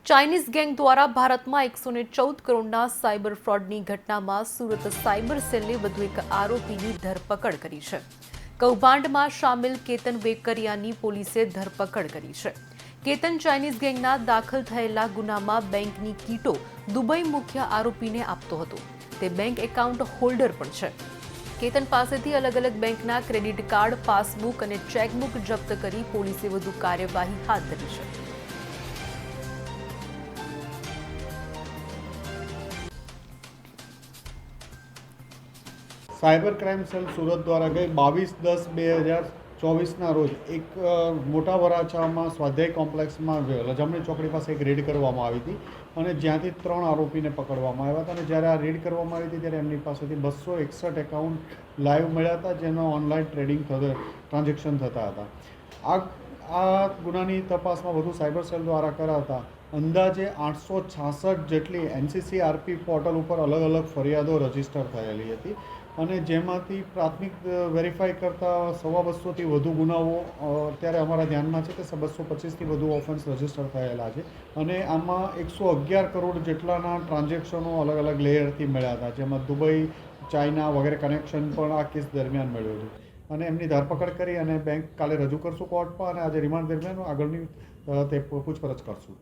Chinese gang દ્વારા ભારતમાં 114 કરોડના સાયબર ફ્રોડની ઘટનામાં સુરત સાયબર સેલે વધુ એક આરોપીની ધરપકડ કરી છે। કૌભાંડમાં સામેલ કેતન વેકરિયાની પોલીસે ધરપકડ કરી છે। કેતન ચાઇનીઝ ગેંગના દાખલ થયેલા ગુનામાં બેંકની કીટો દુબઈ મુખ્ય આરોપીને આપતો હતો। તે બેંક એકાઉન્ટ હોલ્ડર પણ છે। કેતન પાસેથી અલગ અલગ બેંકના ક્રેડિટ કાર્ડ, પાસબુક અને ચેકબુક જપ્ત કરી પોલીસે વધુ કાર્યવાહી હાથ ધરી છે। સાયબર ક્રાઇમ સેલ સુરત દ્વારા ગઈ 22/10/2024ના રોજ એક મોટા વરાછામાં સ્વાધ્યાય કોમ્પ્લેક્સમાં લજામણી ચોકડી પાસે એક રેડ કરવામાં આવી હતી અને જ્યાંથી 3 આરોપીને પકડવામાં આવ્યા હતા। અને જ્યારે આ રેડ કરવામાં આવી હતી ત્યારે એમની પાસેથી 261 એકાઉન્ટ લાઈવ મળ્યા હતા, જેનો ઓનલાઈન ટ્રાન્ઝેક્શન થતા હતા। આ ગુનાની તપાસમાં વધુ સાયબર સેલ દ્વારા કરાતા અંદાજે 866 જેટલી NCCRP પોર્ટલ ઉપર અલગ અલગ ફરિયાદો રજીસ્ટર થયેલી હતી અને જેમાંથી પ્રાથમિક વેરીફાઈ કરતાં 250થી વધુ ગુનાઓ અત્યારે અમારા ધ્યાનમાં છે કે 225થી વધુ ઓફેન્સ રજીસ્ટર થયેલા છે અને આમાં 111 કરોડ જેટલાના ટ્રાન્ઝેક્શનો અલગ અલગ લેયરથી મળ્યા હતા, જેમાં દુબઈ, ચાઇના વગેરે કનેક્શન પણ આ કેસ દરમિયાન મળ્યું હતું અને એમની ધરપકડ કરી અને બેંક કાલે રજૂ કરશું કોર્ટમાં અને આજે રિમાન્ડ દરમિયાન આગળની તે પૂછપરછ કરશું।